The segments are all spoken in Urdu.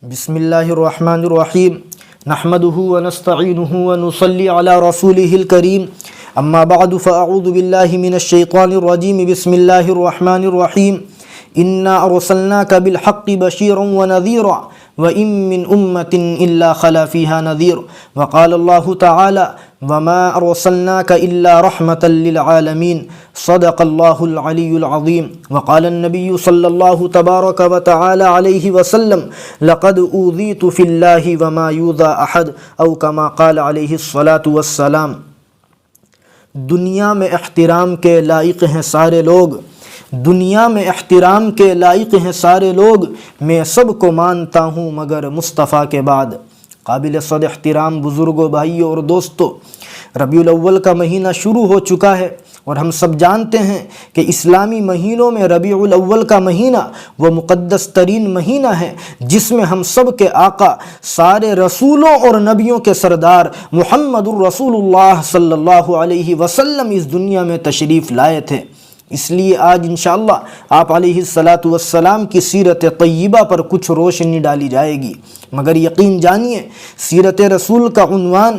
بسم اللہ الرحمن الرحیم نحمده ونستعینه ونصلی علی رسوله الکریم اما بعد فاعوذ باللہ من الشیطان الرجیم بسم اللہ الرحمن الرحیم انا ارسلناک بالحق بشیرا ونذیرا وَإِن مِّنْ أُمَّةٍ إِلَّا خَلَا فِيهَا نَذِيرٌ وَقَالَ اللَّهُ تَعَالَى وَمَا أَرْسَلْنَاكَ إِلَّا رَحْمَةً لِّلْعَالَمِينَ صدق الله العلي العظيم وقال النبي صلى الله تبارك وتعالى عليه وسلم لقد أوذيت في الله وما يؤذى أحد أو كما قال عليه الصلاة والسلام۔ دنیا میں احترام کے لائق ہیں سارے لوگ، دنیا میں احترام کے لائق ہیں سارے لوگ، میں سب کو مانتا ہوں مگر مصطفیٰ کے بعد۔ قابل صد احترام بزرگوں، بھائیوں اور دوستوں، ربیع الاول کا مہینہ شروع ہو چکا ہے اور ہم سب جانتے ہیں کہ اسلامی مہینوں میں ربیع الاول کا مہینہ وہ مقدس ترین مہینہ ہے جس میں ہم سب کے آقا، سارے رسولوں اور نبیوں کے سردار محمد الرسول اللہ صلی اللہ علیہ وسلم اس دنیا میں تشریف لائے تھے۔ اس لیے آج انشاءاللہ آپ علیہ الصلاۃ والسلام کی سیرت طیبہ پر کچھ روشنی ڈالی جائے گی، مگر یقین جانیے سیرت رسول کا عنوان،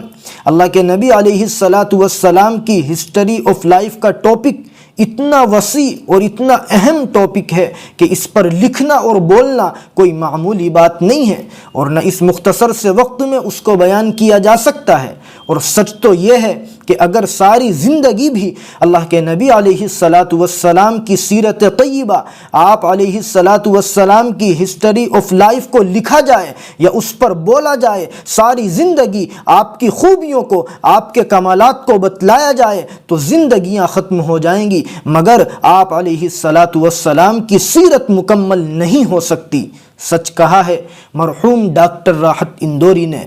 اللہ کے نبی علیہ الصلاۃ والسلام کی ہسٹری آف لائف کا ٹاپک اتنا وسیع اور اتنا اہم ٹاپک ہے کہ اس پر لکھنا اور بولنا کوئی معمولی بات نہیں ہے، اور نہ اس مختصر سے وقت میں اس کو بیان کیا جا سکتا ہے۔ اور سچ تو یہ ہے کہ اگر ساری زندگی بھی اللہ کے نبی علیہ الصلاۃ والسلام کی سیرت طیبہ، آپ علیہ الصلاۃ والسلام کی ہسٹری آف لائف کو لکھا جائے یا اس پر بولا جائے، ساری زندگی آپ کی خوبیوں کو، آپ کے کمالات کو بتلایا جائے تو زندگیاں ختم ہو جائیں گی، مگر آپ علیہ الصلاۃ والسلام کی سیرت مکمل نہیں ہو سکتی۔ سچ کہا ہے مرحوم ڈاکٹر راحت اندوری نے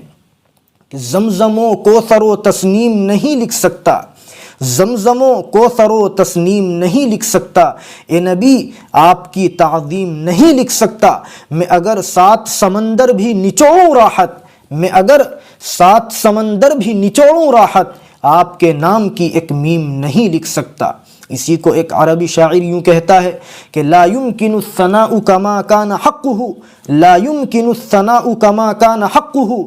کہ زمزم و کوثر و تسنیم نہیں لکھ سکتا، زمزم و کوثر و تسنیم نہیں لکھ سکتا، اے نبی آپ کی تعظیم نہیں لکھ سکتا، میں اگر 7 سمندر بھی نچوڑوں راحت، میں اگر 7 سمندر بھی نچوڑوں راحت، آپ کے نام کی ایک میم نہیں لکھ سکتا۔ اسی کو ایک عربی شاعر یوں کہتا ہے کہ لا يمكن الثناء كما كان حقه، لا يمكن الثناء كما كان حقه،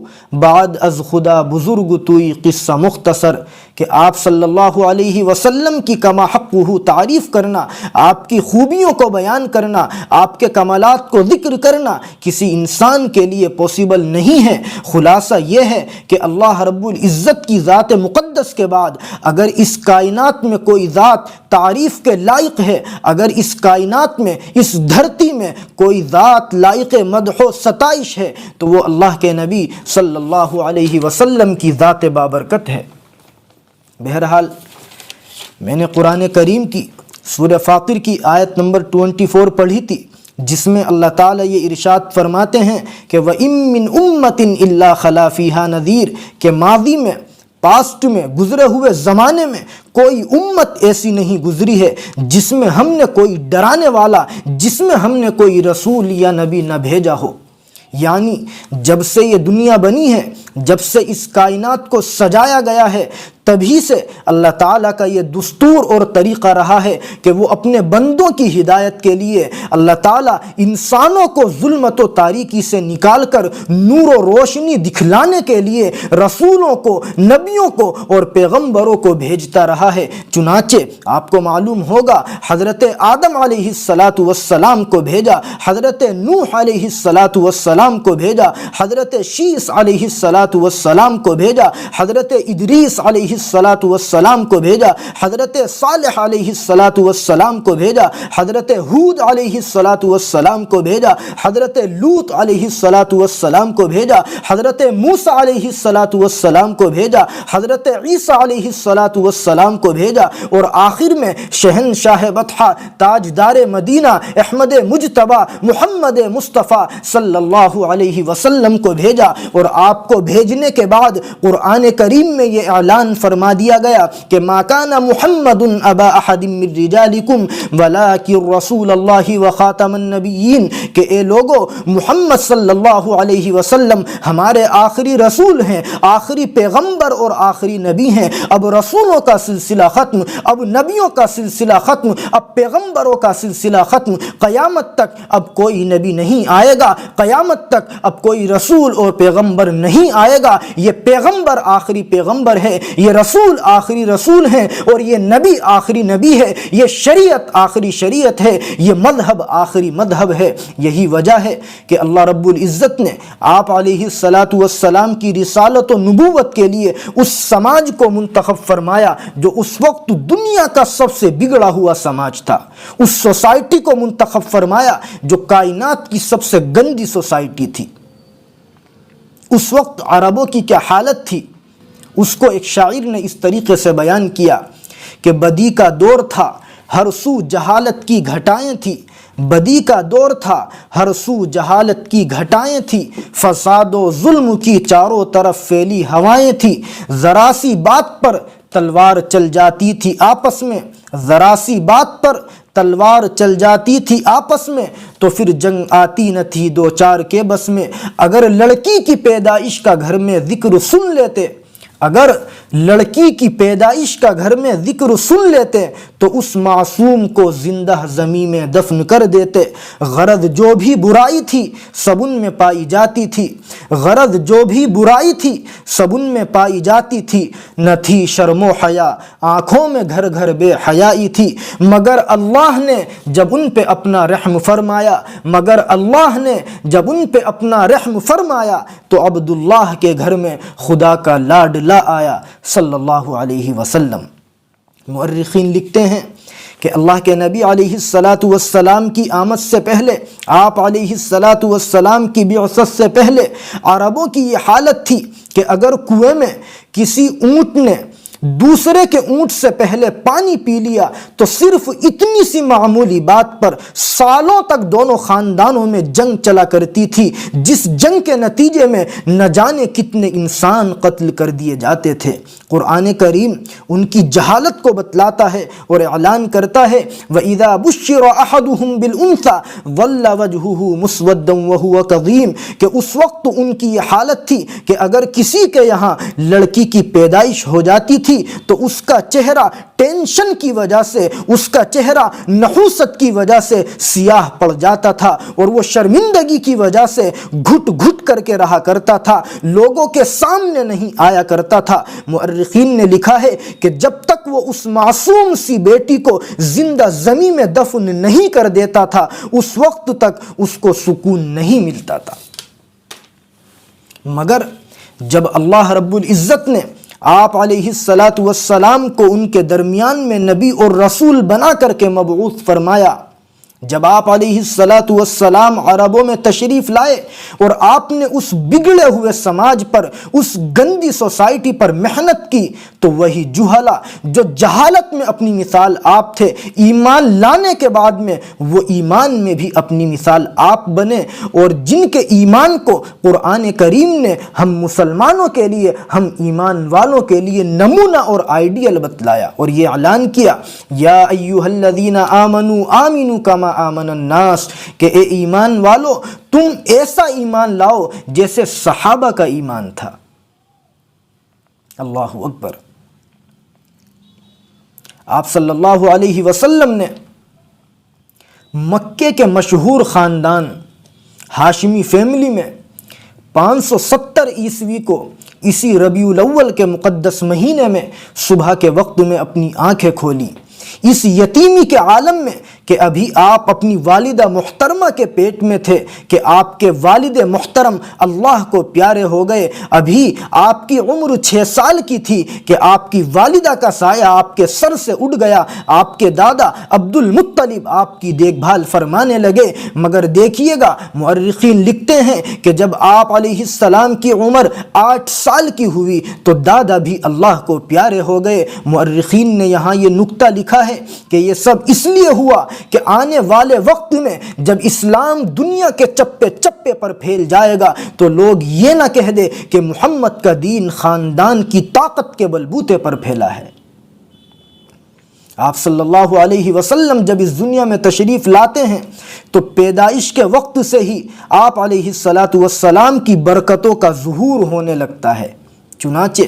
بعد از خدا بزرگ توئی قصہ مختصر، کہ آپ صلی اللہ علیہ وسلم کی کما حقہ تعریف کرنا، آپ کی خوبیوں کو بیان کرنا، آپ کے کمالات کو ذکر کرنا کسی انسان کے لیے پاسبل نہیں ہے۔ خلاصہ یہ ہے کہ اللہ رب العزت کی ذات مقدس کے بعد اگر اس کائنات میں کوئی ذات تعریف کے لائق ہے، اگر اس کائنات میں، اس دھرتی میں کوئی ذات لائق مدح و ستائش ہے تو وہ اللہ کے نبی صلی اللہ علیہ وسلم کی ذات بابرکت ہے۔ بہرحال میں نے قرآن کریم کی سورہ فاطر کی آیت نمبر 24 پڑھی تھی، جس میں اللہ تعالیٰ یہ ارشاد فرماتے ہیں کہ وَإِن مِّنْ أُمَّةٍ إِلَّا خَلَا فِيهَا نَذِيرٌ، کہ ماضی میں، پاسٹ میں، گزرے ہوئے زمانے میں کوئی امت ایسی نہیں گزری ہے جس میں ہم نے کوئی ڈرانے والا، جس میں ہم نے کوئی رسول یا نبی نہ بھیجا ہو۔ یعنی جب سے یہ دنیا بنی ہے، جب سے اس کائنات کو سجایا گیا ہے، تبھی سے اللہ تعالیٰ کا یہ دستور اور طریقہ رہا ہے کہ وہ اپنے بندوں کی ہدایت کے لیے اللہ تعالیٰ انسانوں کو ظلمت و تاریکی سے نکال کر نور و روشنی دکھلانے کے لیے رسولوں کو، نبیوں کو اور پیغمبروں کو بھیجتا رہا ہے۔ چنانچہ آپ کو معلوم ہوگا حضرت آدم علیہ الصلاۃ والسلام کو بھیجا، حضرت نوح علیہ الصلاۃ والسلام کو بھیجا، حضرت شیس علیہ الصلاۃ والسلام کو بھیجا، حضرت ادریس علیہ الصلاۃ والسلام کو بھیجا، حضرت صالح علیہ الصلاۃ والسلام کو بھیجا، حضرت ہود علیہ الصلاۃ والسلام کو بھیجا، حضرت لوط علیہ الصلاۃ والسلام کو بھیجا، حضرت موسیٰ علیہ الصلاۃ والسلام کو بھیجا، حضرت عیسیٰ علیہ الصلاۃ والسلام کو بھیجا، اور آخر میں شہنشاہ بطحہ، تاجدار مدینہ، احمد مجتبیٰ، محمد مصطفیٰ صلی اللہ علیہ وسلم کو بھیجا۔ اور آپ کو بھیجنے کے بعد قرآن کریم میں یہ اعلان فرما دیا گیا کہ ما کان محمد ابا احد من رجالکم ولکن رسول اللہ وخاتم النبیین، کہ اے لوگو محمد صلی اللہ علیہ وسلم ہمارے آخری رسول ہیں، آخری پیغمبر اور آخری نبی ہیں۔ اب رسولوں کا سلسلہ ختم، اب نبیوں کا سلسلہ ختم، اب پیغمبروں کا سلسلہ ختم، قیامت تک اب کوئی نبی نہیں آئے گا، قیامت تک اب کوئی رسول اور پیغمبر نہیں آئے گا۔ یہ پیغمبر آخری پیغمبر ہے، یہ رسول آخری رسول ہیں، اور یہ نبی آخری نبی ہے، یہ شریعت آخری شریعت ہے، یہ مذہب آخری مذہب ہے۔ یہی وجہ ہے کہ اللہ رب العزت نے آپ علیہ السلام کی رسالت و نبوت کے لیے اس سماج کو منتخب فرمایا جو اس وقت دنیا کا سب سے بگڑا ہوا سماج تھا، اس سوسائٹی کو منتخب فرمایا جو کائنات کی سب سے گندی سوسائٹی تھی۔ اس وقت عربوں کی کیا حالت تھی، اس کو ایک شاعر نے اس طریقے سے بیان کیا کہ بدی کا دور تھا، ہر سو جہالت کی گھٹائیں تھی، بدی کا دور تھا، ہر سو جہالت کی گھٹائیں تھی، فساد و ظلم کی چاروں طرف پھیلی ہوائیں تھی، ذرا سی بات پر تلوار چل جاتی تھی آپس میں، ذرا سی بات پر تلوار چل جاتی تھی آپس میں، تو پھر جنگ آتی نہ تھی دو چار کے بس میں۔ اگر لڑکی کی پیدائش کا گھر میں ذکر سن لیتے، اگر لڑکی کی پیدائش کا گھر میں ذکر سن لیتے تو اس معصوم کو زندہ زمین میں دفن کر دیتے۔ غرض جو بھی برائی تھی سب ان میں پائی جاتی تھی، غرض جو بھی برائی تھی سب ان میں پائی جاتی تھی، نہ تھی شرم و حیا آنکھوں میں گھر گھر بے حیائی تھی، مگر اللہ نے جب ان پہ اپنا رحم فرمایا، مگر اللہ نے جب ان پہ اپنا رحم فرمایا تو عبداللہ کے گھر میں خدا کا لاڈلا آیا صلی اللہ علیہ وسلم۔ مؤرخین لکھتے ہیں کہ اللہ کے نبی علیہ السلام کی آمد سے پہلے، آپ علیہ السلام کی بعثت سے پہلے عربوں کی یہ حالت تھی کہ اگر کنویں میں کسی اونٹ نے دوسرے کے اونٹ سے پہلے پانی پی لیا تو صرف اتنی سی معمولی بات پر سالوں تک دونوں خاندانوں میں جنگ چلا کرتی تھی، جس جنگ کے نتیجے میں نہ جانے کتنے انسان قتل کر دیے جاتے تھے۔ قرآن کریم ان کی جہالت کو بتلاتا ہے اور اعلان کرتا ہے وَإِذَا بُشِّرَ أَحَدُهُمْ بِالْأُنثَى ظَلَّ وَجْهُهُ مُسْوَدًّا وَهُوَ كَظِيمٌ، کہ اس وقت ان کی یہ حالت تھی کہ اگر کسی کے یہاں لڑکی کی پیدائش ہو جاتی تھی تو اس کا چہرہ ٹینشن کی وجہ سے، اس کا چہرہ نحوست کی وجہ سے سیاہ پڑ جاتا تھا، اور وہ شرمندگی کی وجہ سے گھٹ گھٹ کر کے رہا کرتا تھا، لوگوں کے سامنے نہیں آیا کرتا تھا۔ مؤرخین نے لکھا ہے کہ جب تک وہ اس معصوم سی بیٹی کو زندہ زمین میں دفن نہیں کر دیتا تھا اس وقت تک اس کو سکون نہیں ملتا تھا۔ مگر جب اللہ رب العزت نے آپ علیہ السلام کو ان کے درمیان میں نبی اور رسول بنا کر کے مبعوث فرمایا، جب آپ علیہ السلام عربوں میں تشریف لائے اور آپ نے اس بگڑے ہوئے سماج پر، اس گندی سوسائٹی پر محنت کی، تو وہی جہلا جو جہالت میں اپنی مثال آپ تھے، ایمان لانے کے بعد میں وہ ایمان میں بھی اپنی مثال آپ بنے، اور جن کے ایمان کو قرآن کریم نے ہم مسلمانوں کے لیے، ہم ایمان والوں کے لیے نمونہ اور آئیڈیل بتلایا اور یہ اعلان کیا یا ایھا الذین آمنوا آمنوا کما آمن الناس، کہ اے ایمان والو تم ایسا ایمان لاؤ جیسے صحابہ کا ایمان تھا۔ اللہ اکبر۔ آپ صلی اللہ علیہ وسلم نے مکے کے مشہور خاندان ہاشمی فیملی میں 570 عیسوی کو اسی ربیع الاول کے مقدس مہینے میں صبح کے وقت میں اپنی آنکھیں کھولی، اس یتیمی کے عالم میں کہ ابھی آپ اپنی والدہ محترمہ کے پیٹ میں تھے، کہ آپ کے والد محترم اللہ کو پیارے ہو گئے، ابھی آپ کی عمر 6 سال کی تھی کہ آپ کی والدہ کا سایہ آپ کے سر سے اڑ گیا، آپ کے دادا عبد المطلب آپ کی دیکھ بھال فرمانے لگے۔ مگر دیکھیے گا، مؤرخین لکھتے ہیں کہ جب آپ علیہ السلام کی عمر 8 سال کی ہوئی تو دادا بھی اللہ کو پیارے ہو گئے۔ مؤرخین نے یہاں یہ نکتہ لکھا ہے کہ یہ سب اس لیے ہوا کہ آنے والے وقت میں جب اسلام دنیا کے چپے چپے پر پھیل جائے گا تو لوگ یہ نہ کہہ دے کہ محمد کا دین خاندان کی طاقت کے بلبوتے پر پھیلا ہے۔ آپ صلی اللہ علیہ وسلم جب اس دنیا میں تشریف لاتے ہیں تو پیدائش کے وقت سے ہی آپ علیہ السلام کی برکتوں کا ظہور ہونے لگتا ہے۔ چنانچہ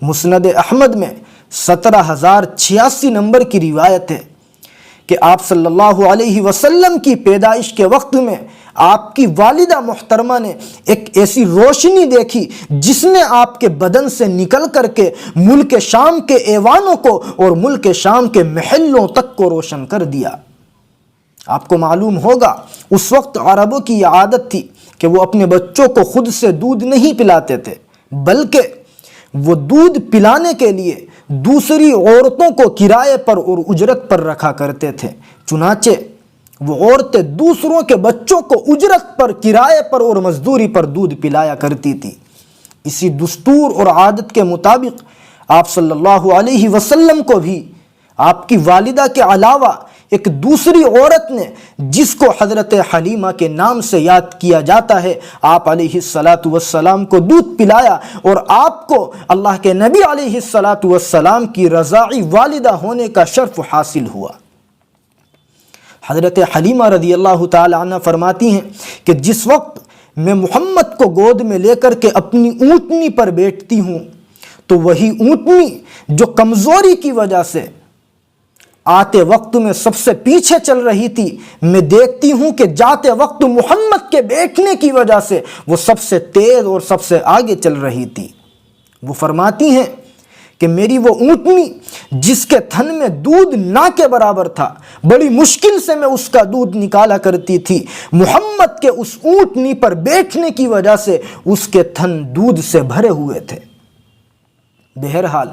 مسند احمد میں 17,086 نمبر کی روایت ہے کہ آپ صلی اللہ علیہ وسلم کی پیدائش کے وقت میں آپ کی والدہ محترمہ نے ایک ایسی روشنی دیکھی جس نے آپ کے بدن سے نکل کر کے ملک شام کے ایوانوں کو اور ملک شام کے محلوں تک کو روشن کر دیا۔ آپ کو معلوم ہوگا اس وقت عربوں کی یہ عادت تھی کہ وہ اپنے بچوں کو خود سے دودھ نہیں پلاتے تھے، بلکہ وہ دودھ پلانے کے لیے دوسری عورتوں کو کرائے پر اور اجرت پر رکھا کرتے تھے۔ چنانچہ وہ عورتیں دوسروں کے بچوں کو اجرت پر، کرائے پر اور مزدوری پر دودھ پلایا کرتی تھی۔ اسی دستور اور عادت کے مطابق آپ صلی اللہ علیہ وسلم کو بھی آپ کی والدہ کے علاوہ ایک دوسری عورت نے، جس کو حضرت حلیمہ کے نام سے یاد کیا جاتا ہے، آپ علیہ السلام کو دودھ پلایا اور آپ کو اللہ کے نبی علیہ السلام کی رضاعی والدہ ہونے کا شرف حاصل ہوا۔ حضرت حلیمہ رضی اللہ تعالی عنہ فرماتی ہیں کہ جس وقت میں محمد کو گود میں لے کر کے اپنی اونٹنی پر بیٹھتی ہوں تو وہی اونٹنی جو کمزوری کی وجہ سے آتے وقت میں سب سے پیچھے چل رہی تھی، میں دیکھتی ہوں کہ جاتے وقت محمد کے بیٹھنے کی وجہ سے وہ سب سے تیز اور سب سے آگے چل رہی تھی۔ وہ فرماتی ہیں کہ میری وہ اونٹنی جس کے تھن میں دودھ نہ کے برابر تھا، بڑی مشکل سے میں اس کا دودھ نکالا کرتی تھی، محمد کے اس اونٹنی پر بیٹھنے کی وجہ سے اس کے تھن دودھ سے بھرے ہوئے تھے۔ بہرحال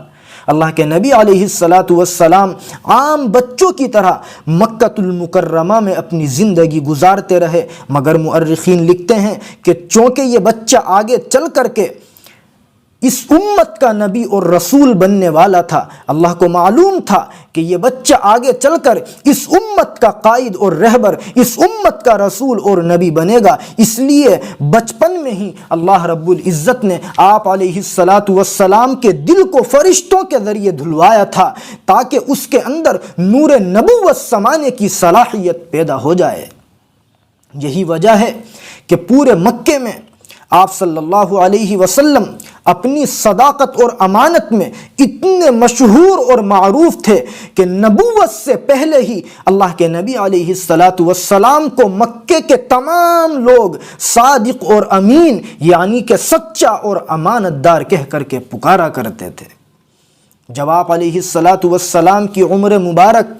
اللہ کے نبی علیہ السلام عام بچوں کی طرح مکۃ المکرمہ میں اپنی زندگی گزارتے رہے، مگر مؤرخین لکھتے ہیں کہ چونکہ یہ بچہ آگے چل کر کے اس امت کا نبی اور رسول بننے والا تھا، اللہ کو معلوم تھا کہ یہ بچہ آگے چل کر اس امت کا قائد اور رہبر، اس امت کا رسول اور نبی بنے گا، اس لیے بچپن میں ہی اللہ رب العزت نے آپ علیہ السلام کے دل کو فرشتوں کے ذریعے دھلوایا تھا تاکہ اس کے اندر نور نبوت سمانے کی صلاحیت پیدا ہو جائے۔ یہی وجہ ہے کہ پورے مکے میں آپ صلی اللہ علیہ وسلم اپنی صداقت اور امانت میں اتنے مشہور اور معروف تھے کہ نبوت سے پہلے ہی اللہ کے نبی علیہ السلام کو مکے کے تمام لوگ صادق اور امین، یعنی کہ سچا اور امانت دار کہہ کر کے پکارا کرتے تھے۔ جب آپ علیہ السلام کی عمر مبارک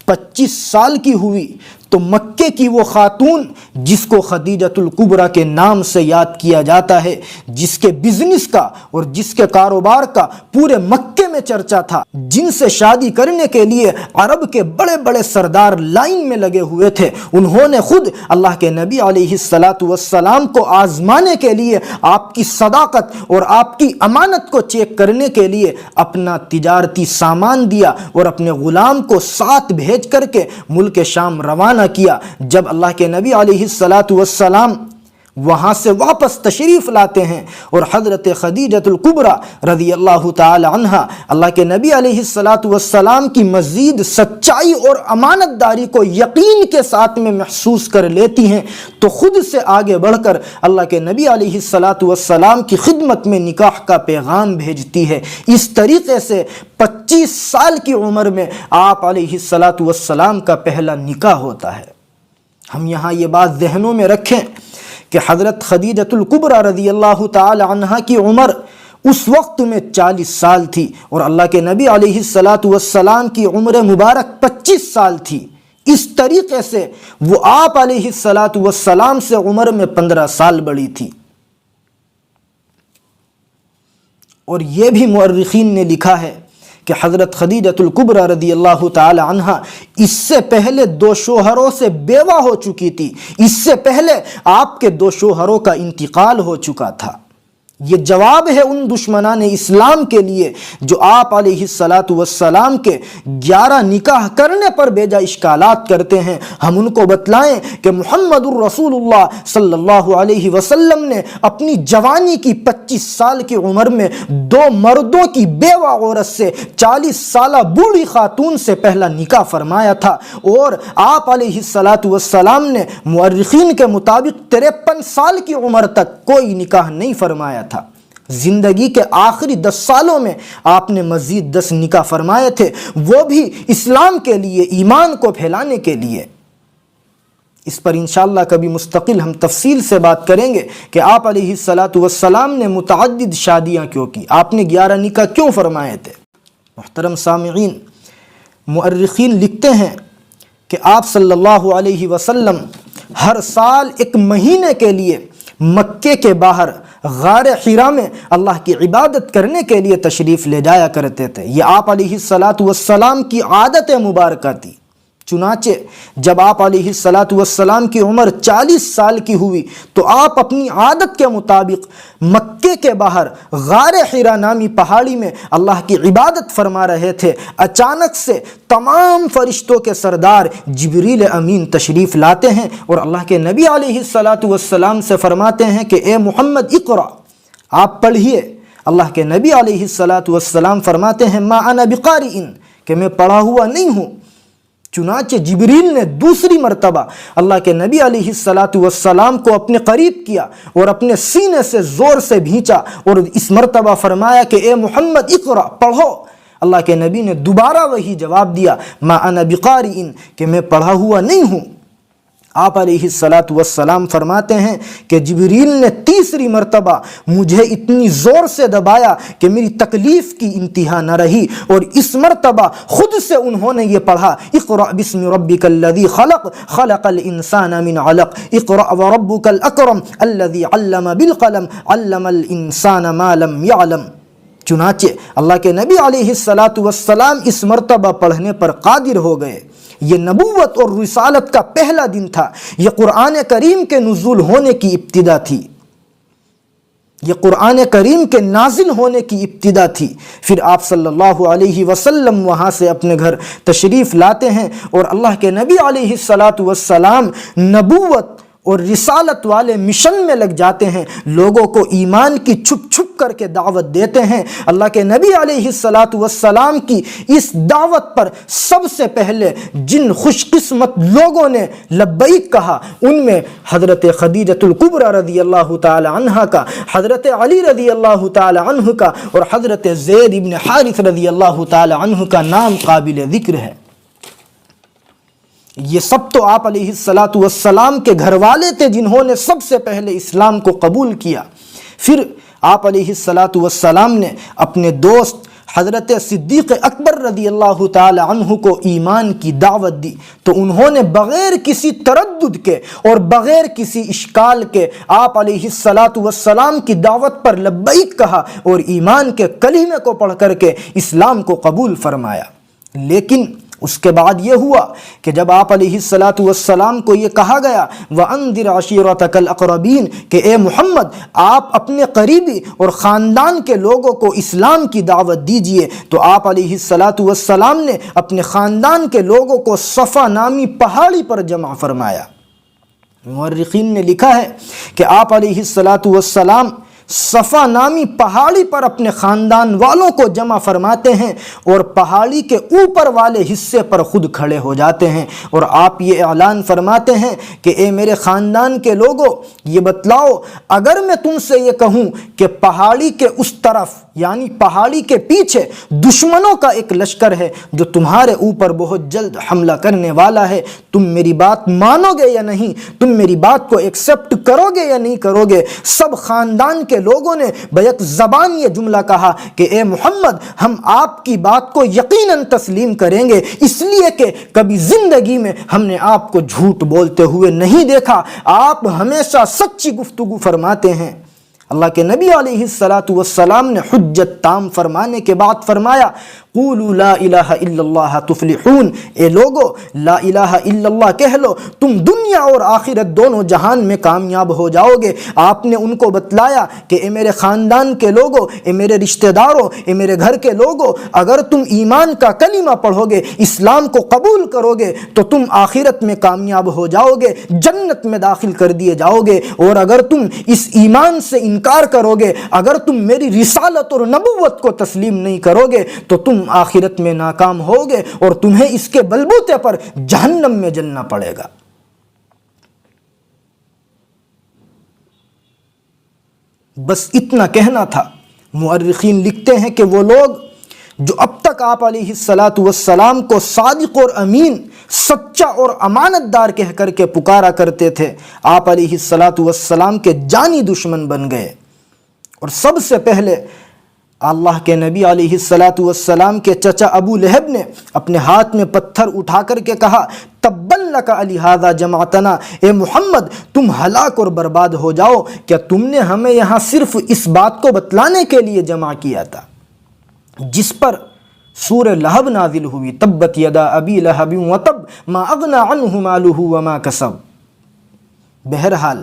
25 سال کی ہوئی تو مکے کی وہ خاتون جس کو خدیجۃ الکبریٰ کے نام سے یاد کیا جاتا ہے، جس کے بزنس کا اور جس کے کاروبار کا پورے مکے میں چرچا تھا، جن سے شادی کرنے کے لیے عرب کے بڑے بڑے سردار لائن میں لگے ہوئے تھے، انہوں نے خود اللہ کے نبی علیہ السلام کو آزمانے کے لیے، آپ کی صداقت اور آپ کی امانت کو چیک کرنے کے لیے اپنا تجارتی سامان دیا اور اپنے غلام کو ساتھ بھیج کر کے ملک شام روانہ کیا۔ جب اللہ کے نبی علیہ السلام وہاں سے واپس تشریف لاتے ہیں اور حضرت خدیجۃ الکبریٰ رضی اللہ تعالی عنہ اللہ کے نبی علیہ السلام کی مزید سچائی اور امانت داری کو یقین کے ساتھ میں محسوس کر لیتی ہیں تو خود سے آگے بڑھ کر اللہ کے نبی علیہ السلام کی خدمت میں نکاح کا پیغام بھیجتی ہے۔ اس طریقے سے 25 سال کی عمر میں آپ علیہ السلام کا پہلا نکاح ہوتا ہے۔ ہم یہاں یہ بات ذہنوں میں رکھیں کہ حضرت خدیجۃ الکبریٰ رضی اللہ تعالی عنہ کی عمر اس وقت میں 40 سال تھی اور اللہ کے نبی علیہ السلام کی عمر مبارک 25 سال تھی۔ اس طریقے سے وہ آپ علیہ السلام سے عمر میں 15 سال بڑی تھی۔ اور یہ بھی مؤرخین نے لکھا ہے کہ حضرت خدیجۃ الکبریٰ رضی اللہ تعالی عنہ اس سے پہلے 2 شوہروں سے بیوہ ہو چکی تھی، اس سے پہلے آپ کے 2 شوہروں کا انتقال ہو چکا تھا۔ یہ جواب ہے ان دشمنان اسلام کے لیے جو آپ علیہ الصلاۃ والسلام کے 11 نکاح کرنے پر بیجا اشکالات کرتے ہیں۔ ہم ان کو بتلائیں کہ محمد الرسول اللہ صلی اللہ علیہ وسلم نے اپنی جوانی کی 25 سال کی عمر میں 2 مردوں کی بیوہ عورت سے 40 سالہ بوڑھی خاتون سے پہلا نکاح فرمایا تھا، اور آپ علیہ الصلاۃ والسلام نے مورخین کے مطابق 53 سال کی عمر تک کوئی نکاح نہیں فرمایا تھا۔ زندگی کے آخری 10 سالوں میں آپ نے مزید 10 نکاح فرمائے تھے، وہ بھی اسلام کے لیے، ایمان کو پھیلانے کے لیے۔ اس پر انشاءاللہ کبھی مستقل ہم تفصیل سے بات کریں گے کہ آپ علیہ الصلاۃ والسلام نے متعدد شادیاں کیوں کی، آپ نے 11 نکاح کیوں فرمائے تھے۔ محترم سامعین، مؤرخین لکھتے ہیں کہ آپ صلی اللہ علیہ وسلم ہر سال 1 مہینے کے لیے مکے کے باہر غار حرا میں اللہ کی عبادت کرنے کے لیے تشریف لے جایا کرتے تھے۔ یہ آپ علیہ الصلاۃ والسلام کی عادت مبارکہ تھی۔ چنانچہ جب آپ علیہ الصلاۃ والسلام کی عمر 40 سال کی ہوئی تو آپ اپنی عادت کے مطابق مکے کے باہر غار حرا نامی پہاڑی میں اللہ کی عبادت فرما رہے تھے۔ اچانک سے تمام فرشتوں کے سردار جبریل امین تشریف لاتے ہیں اور اللہ کے نبی علیہ الصلاۃ والسلام سے فرماتے ہیں کہ اے محمد اقرأ، آپ پڑھیے۔ اللہ کے نبی علیہ الصلاۃ والسلام فرماتے ہیں ما انا بقارئ، کہ میں پڑھا ہوا نہیں ہوں۔ چنانچہ جبریل نے دوسری مرتبہ اللہ کے نبی علیہ الصلاۃ والسلام کو اپنے قریب کیا اور اپنے سینے سے زور سے بھینچا اور اس مرتبہ فرمایا کہ اے محمد اقرأ، پڑھو۔ اللہ کے نبی نے دوبارہ وہی جواب دیا ما انا بقارئ، کہ میں پڑھا ہوا نہیں ہوں۔ آپ علیہ الصلاۃ والسلام فرماتے ہیں کہ جبریل نے تیسری مرتبہ مجھے اتنی زور سے دبایا کہ میری تکلیف کی انتہا نہ رہی، اور اس مرتبہ خود سے انہوں نے یہ پڑھا اقرأ بسم ربک الذی خلق خلق الانسان من علق اقرأ وربک الاکرم الذی علم بالقلم علم الانسان ما لم یعلم۔ چنانچہ اللہ کے نبی علیہ الصلاۃ والسلام اس مرتبہ پڑھنے پر قادر ہو گئے۔ یہ نبوت اور رسالت کا پہلا دن تھا، یہ قرآن کریم کے نزول ہونے کی ابتدا تھی، یہ قرآن کریم کے نازل ہونے کی ابتدا تھی۔ پھر آپ صلی اللہ علیہ وسلم وہاں سے اپنے گھر تشریف لاتے ہیں اور اللہ کے نبی علیہ الصلاۃ والسلام نبوت اور رسالت والے مشن میں لگ جاتے ہیں، لوگوں کو ایمان کی چھپ چھپ کر کے دعوت دیتے ہیں۔ اللہ کے نبی علیہ الصلاۃ والسلام کی اس دعوت پر سب سے پہلے جن خوش قسمت لوگوں نے لبیک کہا ان میں حضرت خدیجۃ الکبریٰ رضی اللہ تعالی عنہ کا، حضرت علی رضی اللہ تعالی عنہ کا اور حضرت زید بن حارث رضی اللہ تعالی عنہ کا نام قابل ذکر ہے۔ یہ سب تو آپ علیہ الصلاۃ والسلام کے گھر والے تھے جنہوں نے سب سے پہلے اسلام کو قبول کیا۔ پھر آپ علیہ الصلاۃ والسلام نے اپنے دوست حضرت صدیق اکبر رضی اللہ تعالی عنہ کو ایمان کی دعوت دی، تو انہوں نے بغیر کسی تردد کے اور بغیر کسی اشکال کے آپ علیہ الصلاۃ والسلام کی دعوت پر لبیک کہا اور ایمان کے کلمے کو پڑھ کر کے اسلام کو قبول فرمایا۔ لیکن اس کے بعد یہ ہوا کہ جب آپ علیہ الصلاۃ والسلام کو یہ کہا گیا وَأَنذِرْ عَشِيرَتَكَ الْأَقْرَبِينَ، کہ اے محمد آپ اپنے قریبی اور خاندان کے لوگوں کو اسلام کی دعوت دیجئے، تو آپ علیہ الصلاۃ والسلام نے اپنے خاندان کے لوگوں کو صفا نامی پہاڑی پر جمع فرمایا۔ مورخین نے لکھا ہے کہ آپ علیہ الصلاۃ والسلام صفا نامی پہاڑی پر اپنے خاندان والوں کو جمع فرماتے ہیں اور پہاڑی کے اوپر والے حصے پر خود کھڑے ہو جاتے ہیں اور آپ یہ اعلان فرماتے ہیں کہ اے میرے خاندان کے لوگوں، یہ بتلاؤ اگر میں تم سے یہ کہوں کہ پہاڑی کے اس طرف یعنی پہاڑی کے پیچھے دشمنوں کا ایک لشکر ہے جو تمہارے اوپر بہت جلد حملہ کرنے والا ہے، تم میری بات مانو گے یا نہیں؟ تم میری بات کو ایکسپٹ کرو گے یا نہیں کرو گے؟ سب خاندان کے لوگوں نے بیک زبان یہ جملہ کہا کہ اے محمد ہم آپ کی بات کو یقیناً تسلیم کریں گے، اس لیے کہ کبھی زندگی میں ہم نے آپ کو جھوٹ بولتے ہوئے نہیں دیکھا، آپ ہمیشہ سچی گفتگو فرماتے ہیں۔ اللہ کے نبی علیہ الصلاۃ والسلام نے حجت تام فرمانے کے بعد فرمایا قولوا لا الہ الا اللہ تفلحون، اے لوگو لا الہ الا اللہ کہہ لو، تم دنیا اور آخرت دونوں جہان میں کامیاب ہو جاؤ گے۔ آپ نے ان کو بتلایا کہ اے میرے خاندان کے لوگو، اے میرے رشتہ داروں، اے میرے گھر کے لوگو، اگر تم ایمان کا کلمہ پڑھو گے، اسلام کو قبول کرو گے تو تم آخرت میں کامیاب ہو جاؤ گے، جنت میں داخل کر دیے جاؤ گے، اور اگر تم اس ایمان سے انکار کرو گے، اگر تم میری رسالت اور نبوت کو تسلیم نہیں کرو گے تو تم آخرت میں ناکام ہوگے اور تمہیں اس کے بلبوتے پر جہنم میں جلنا پڑے گا۔ بس اتنا کہنا تھا۔ مورخین لکھتے ہیں کہ وہ لوگ جو اب تک آپ علیہ السلام کو صادق اور امین، سچا اور امانت دار کہہ کر کے پکارا کرتے تھے، آپ علیہ السلام کے جانی دشمن بن گئے۔ اور سب سے پہلے اللہ کے نبی علیہ السلام کے چچا ابو لہب نے اپنے ہاتھ میں پتھر اٹھا کر کے کہا، تبن لک لہذا جمعتنا، اے محمد تم ہلاک اور برباد ہو جاؤ، کیا تم نے ہمیں یہاں صرف اس بات کو بتلانے کے لیے جمع کیا تھا جس پر سورہ لہب نازل ہوئی، تبت یدا ابی لہب وتب ما اغنی عنہ مالہ وما کسب۔ بہرحال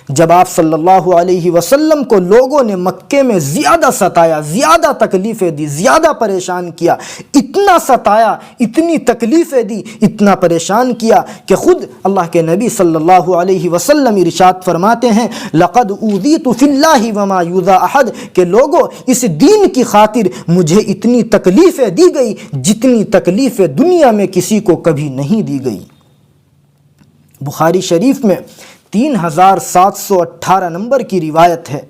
جب آپ صلی اللہ علیہ وسلم کو لوگوں نے مکے میں زیادہ ستایا، زیادہ تکلیفیں دی، زیادہ پریشان کیا، اتنا ستایا، اتنی تکلیفیں دی، اتنا پریشان کیا کہ خود اللہ کے نبی صلی اللہ علیہ وسلم ارشاد فرماتے ہیں، لقد اوذیت فی اللہ وما یوذی احد، کہ لوگوں اس دین کی خاطر مجھے اتنی تکلیفیں دی گئی جتنی تکلیفیں دنیا میں کسی کو کبھی نہیں دی گئی۔ بخاری شریف میں 3718 نمبر کی روایت ہے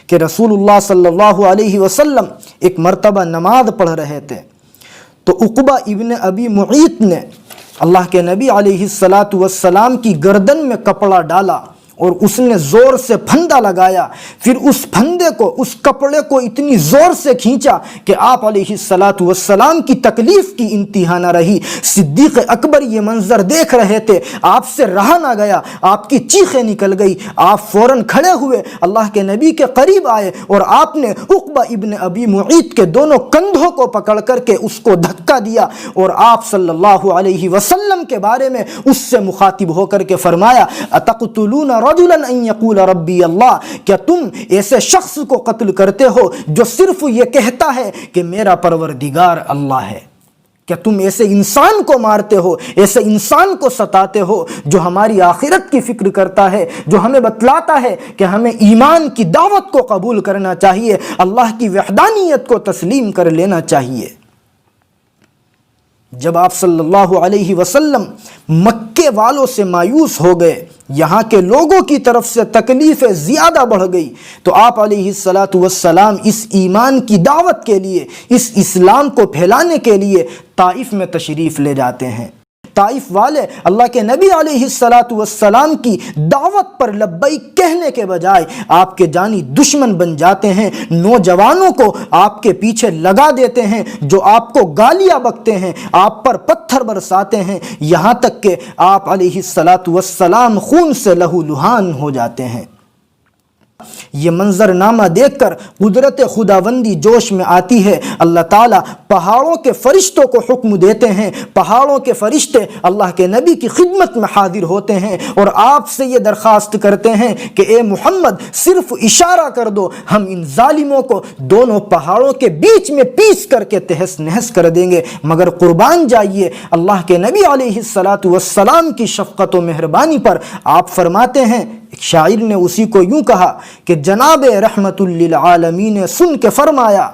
کہ رسول اللہ صلی اللہ علیہ وسلم ایک مرتبہ نماز پڑھ رہے تھے تو عقبہ ابن ابی معیط نے اللہ کے نبی علیہ السلام کی گردن میں کپڑا ڈالا اور اس نے زور سے پھندا لگایا، پھر اس پھندے کو، اس کپڑے کو اتنی زور سے کھینچا کہ آپ علیہ السلام کی تکلیف کی انتہا نہ رہی۔ صدیق اکبر یہ منظر دیکھ رہے تھے، آپ سے رہا نہ گیا، آپ کی چیخیں نکل گئی، آپ فوراً کھڑے ہوئے، اللہ کے نبی کے قریب آئے اور آپ نے عقبہ ابن ابی معیط کے دونوں کندھوں کو پکڑ کر کے اس کو دھکا دیا اور آپ صلی اللہ علیہ وسلم کے بارے میں اس سے مخاطب ہو کر کے فرمایا، اتقتلون رجلا ان یقول ربی اللہ، کیا تم ایسے شخص کو قتل کرتے ہو جو صرف یہ کہتا ہے کہ میرا پروردگار اللہ ہے؟ کیا تم ایسے انسان کو مارتے ہو، ایسے انسان کو ستاتے ہو جو ہماری آخرت کی فکر کرتا ہے، جو ہمیں بتلاتا ہے کہ ہمیں ایمان کی دعوت کو قبول کرنا چاہیے، اللہ کی وحدانیت کو تسلیم کر لینا چاہیے؟ جب آپ صلی اللہ علیہ وسلم مکے والوں سے مایوس ہو گئے، یہاں کے لوگوں کی طرف سے تکلیفیں زیادہ بڑھ گئی، تو آپ علیہ السلام اس ایمان کی دعوت کے لیے، اس اسلام کو پھیلانے کے لیے طائف میں تشریف لے جاتے ہیں۔ طائف والے اللہ کے نبی علیہ السلام کی دعوت پر لبیک کہنے کے بجائے آپ کے جانی دشمن بن جاتے ہیں، نوجوانوں کو آپ کے پیچھے لگا دیتے ہیں جو آپ کو گالیاں بکتے ہیں، آپ پر پتھر برساتے ہیں، یہاں تک کہ آپ علیہ السلام خون سے لہو لہان ہو جاتے ہیں۔ یہ منظرنامہ دیکھ کر قدرت خداوندی جوش میں آتی ہے، اللہ تعالیٰ پہاڑوں کے فرشتوں کو حکم دیتے ہیں، پہاڑوں کے فرشتے اللہ کے نبی کی خدمت میں حاضر ہوتے ہیں اور آپ سے یہ درخواست کرتے ہیں کہ اے محمد صرف اشارہ کر دو، ہم ان ظالموں کو دونوں پہاڑوں کے بیچ میں پیس کر کے تہس نہس کر دیں گے، مگر قربان جائیے اللہ کے نبی علیہ السلام کی شفقت و مہربانی پر آپ فرماتے ہیں، ایک شاعر نے اسی کو یوں کہا کہ جناب رحمت للعالمین نے سن کے فرمایا،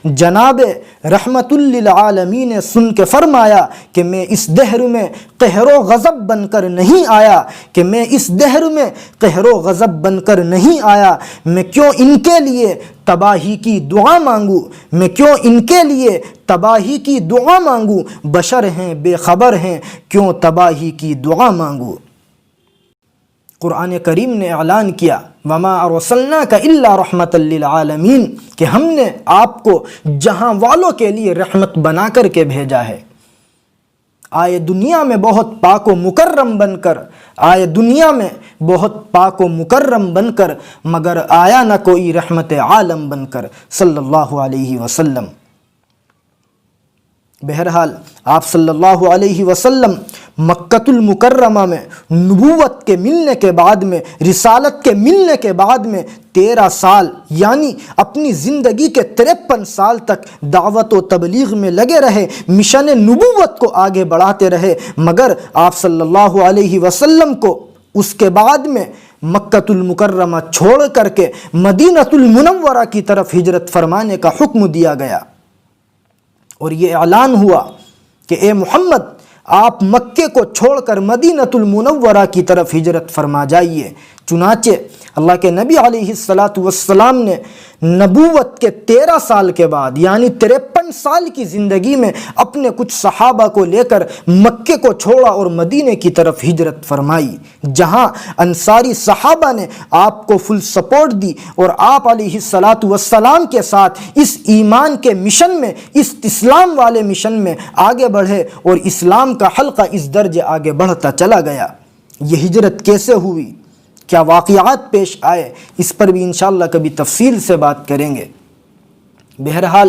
جناب رحمت للعالمین نے سن کے فرمایا کہ میں اس دہر میں قہر و غضب بن کر نہیں آیا، کہ میں اس دہر میں قہر و غضب بن کر نہیں آیا، میں کیوں ان کے لیے تباہی کی دعا مانگوں، میں کیوں ان کے لیے تباہی کی دعا مانگوں، بشر ہیں بے خبر ہیں کیوں تباہی کی دعا مانگوں۔ قرآن کریم نے اعلان کیا وَمَا أَرْسَلْنَاكَ إِلَّا رَحْمَةً لِّلْعَالَمِينَ، کہ ہم نے آپ کو جہاں والوں کے لیے رحمت بنا کر کے بھیجا ہے۔ آئے دنیا میں بہت پاک و مکرم بن کر، آئے دنیا میں بہت پاک و مکرم بن کر، مگر آیا نہ کوئی رحمت عالم بن کر، صلی اللہ علیہ وسلم۔ بہرحال آپ صلی اللہ علیہ وسلم مکۃ المکرمہ میں نبوت کے ملنے کے بعد میں، رسالت کے ملنے کے بعد میں 13 سال یعنی اپنی زندگی کے 53 سال تک دعوت و تبلیغ میں لگے رہے، مشن نبوت کو آگے بڑھاتے رہے، مگر آپ صلی اللہ علیہ وسلم کو اس کے بعد میں مکۃ المکرمہ چھوڑ کر کے مدینۃ المنورہ کی طرف ہجرت فرمانے کا حکم دیا گیا، اور یہ اعلان ہوا کہ اے محمد آپ مکے کو چھوڑ کر مدینۃ المنورہ کی طرف ہجرت فرما جائیے۔ چنانچہ اللہ کے نبی علیہ السلام نے نبوت کے 13 سال کے بعد یعنی 53 سال کی زندگی میں اپنے کچھ صحابہ کو لے کر مکے کو چھوڑا اور مدینے کی طرف ہجرت فرمائی، جہاں انصاری صحابہ نے آپ کو فل سپورٹ دی اور آپ علیہ السلام کے ساتھ اس ایمان کے مشن میں، اس اسلام والے مشن میں آگے بڑھے، اور اسلام کا حلقہ اس درجے آگے بڑھتا چلا گیا۔ یہ ہجرت کیسے ہوئی، کیا واقعات پیش آئے، اس پر بھی انشاءاللہ کبھی تفصیل سے بات کریں گے۔ بہرحال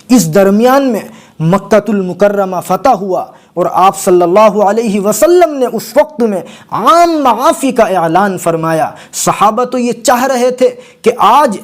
اس درمیان میں مکۃ المکرمہ فتح ہوا، اور آپ صلی اللہ علیہ وسلم نے اس وقت میں عام معافی کا اعلان فرمایا۔ صحابہ تو یہ چاہ رہے تھے کہ آج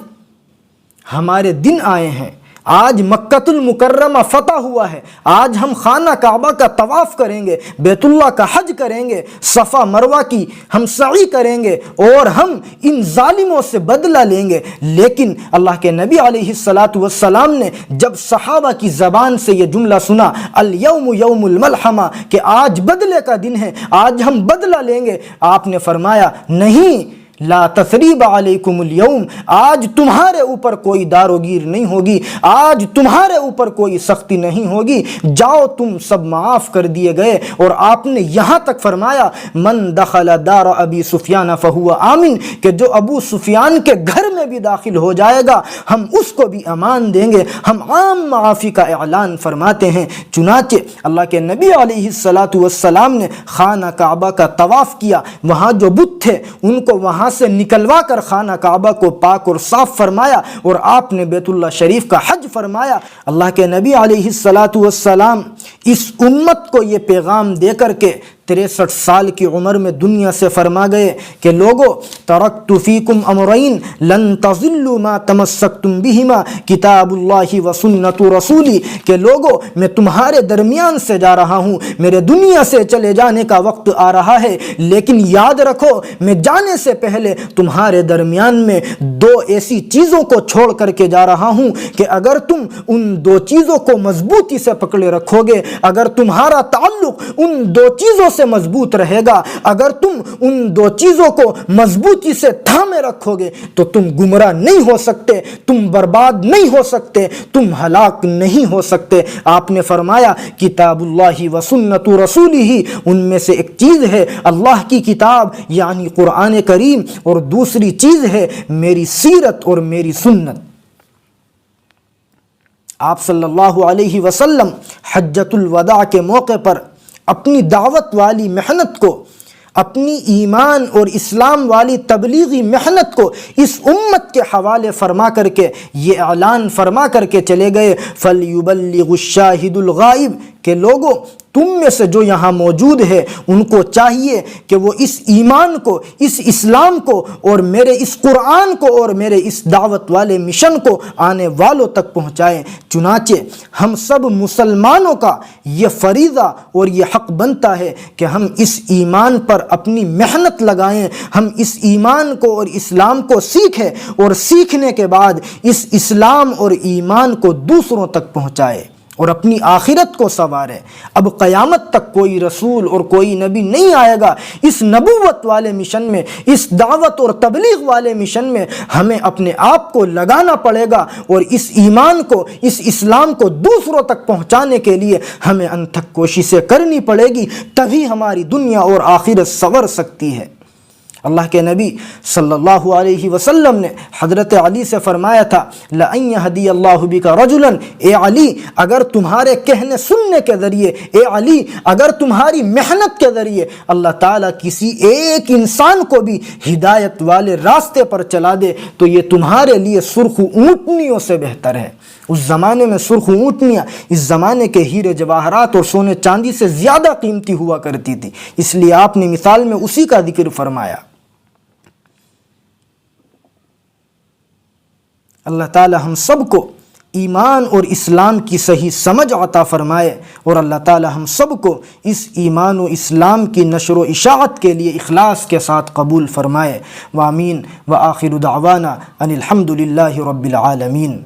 ہمارے دن آئے ہیں، آج مکۃ المکرمہ فتح ہوا ہے، آج ہم خانہ کعبہ کا طواف کریں گے، بیت اللہ کا حج کریں گے، صفا مروہ کی ہم سعی کریں گے، اور ہم ان ظالموں سے بدلہ لیں گے۔ لیکن اللہ کے نبی علیہ السلام نے جب صحابہ کی زبان سے یہ جملہ سنا، الیوم یوم الملحمہ، کہ آج بدلے کا دن ہے، آج ہم بدلہ لیں گے، آپ نے فرمایا نہیں، لا تثریب علیکم اليوم، آج تمہارے اوپر کوئی دار و گیر نہیں ہوگی، آج تمہارے اوپر کوئی سختی نہیں ہوگی، جاؤ تم سب معاف کر دیے گئے۔ اور آپ نے یہاں تک فرمایا من دخل دار ابی سفیان فہو آمن، کہ جو ابو سفیان کے گھر میں بھی داخل ہو جائے گا ہم اس کو بھی امان دیں گے۔ ہم عام معافی کا اعلان فرماتے ہیں۔ چنانچہ اللہ کے نبی علیہ السلام نے خانہ کعبہ کا طواف کیا، وہاں جو بت تھے ان کو وہاں سے نکلوا کر خانہ کعبہ کو پاک اور صاف فرمایا، اور آپ نے بیت اللہ شریف کا حج فرمایا۔ اللہ کے نبی علیہ السلام اس امت کو یہ پیغام دے کر کے 63 سال کی عمر میں دنیا سے فرما گئے کہ لوگو ترکت فیکم امرین لن تضلوا ما تمسکتم بہما کتاب اللہ و سنت رسولی، کہ لوگو میں تمہارے درمیان سے جا رہا ہوں، میرے دنیا سے چلے جانے کا وقت آ رہا ہے، لیکن یاد رکھو میں جانے سے پہلے تمہارے درمیان میں 2 ایسی چیزوں کو چھوڑ کر کے جا رہا ہوں کہ اگر تم ان 2 چیزوں کو مضبوطی سے پکڑے رکھو گے، اگر تمہارا تعلق ان 2 چیزوں سے مضبوط رہے گا، اگر تم ان 2 چیزوں کو مضبوطی سے تھامے رکھو گے تو تم گمراہ نہیں ہو سکتے، تم برباد نہیں ہو سکتے، تم ہلاک نہیں ہو سکتے۔ آپ نے فرمایا کتاب اللہ و سنت رسولہ، ان میں سے ایک چیز ہے اللہ کی کتاب یعنی قرآن کریم، اور دوسری چیز ہے میری سیرت اور میری سنت۔ آپ صلی اللہ علیہ وسلم حجۃ الوداع کے موقع پر اپنی دعوت والی محنت کو، اپنی ایمان اور اسلام والی تبلیغی محنت کو اس امت کے حوالے فرما کر کے یہ اعلان فرما کر کے چلے گئے فَلْيُبَلِّغُ الشَّاهِدُ الْغَائِبُ، کہ لوگوں تم میں سے جو یہاں موجود ہے ان کو چاہیے کہ وہ اس ایمان کو، اس اسلام کو، اور میرے اس قرآن کو اور میرے اس دعوت والے مشن کو آنے والوں تک پہنچائیں۔ چنانچہ ہم سب مسلمانوں کا یہ فریضہ اور یہ حق بنتا ہے کہ ہم اس ایمان پر اپنی محنت لگائیں، ہم اس ایمان کو اور اسلام کو سیکھیں، اور سیکھنے کے بعد اس اسلام اور ایمان کو دوسروں تک پہنچائیں اور اپنی آخرت کو سنوارے۔ اب قیامت تک کوئی رسول اور کوئی نبی نہیں آئے گا، اس نبوت والے مشن میں، اس دعوت اور تبلیغ والے مشن میں ہمیں اپنے آپ کو لگانا پڑے گا، اور اس ایمان کو، اس اسلام کو دوسروں تک پہنچانے کے لیے ہمیں انتھک کوششیں کرنی پڑے گی، تبھی ہماری دنیا اور آخرت سنور سکتی ہے۔ اللہ کے نبی صلی اللہ علیہ وسلم نے حضرت علی سے فرمایا تھا لَأَن يَهْدِيَ اللَّهُ بِكَ رَجُلًا، اے علی اگر تمہارے کہنے سننے کے ذریعے، اے علی اگر تمہاری محنت کے ذریعے اللہ تعالیٰ کسی ایک انسان کو بھی ہدایت والے راستے پر چلا دے تو یہ تمہارے لیے سرخ اونٹنیوں سے بہتر ہے۔ اس زمانے میں سرخ اونٹنیاں اس زمانے کے ہیرے جواہرات اور سونے چاندی سے زیادہ قیمتی ہوا کرتی تھی، اس لیے آپ نے مثال میں اسی کا ذکر فرمایا۔ اللہ تعالی ہم سب کو ایمان اور اسلام کی صحیح سمجھ عطا فرمائے، اور اللہ تعالی ہم سب کو اس ایمان و اسلام کی نشر و اشاعت کے لیے اخلاص کے ساتھ قبول فرمائے۔ وآمین وآخر دعوانا ان الحمد للہ رب العالمین۔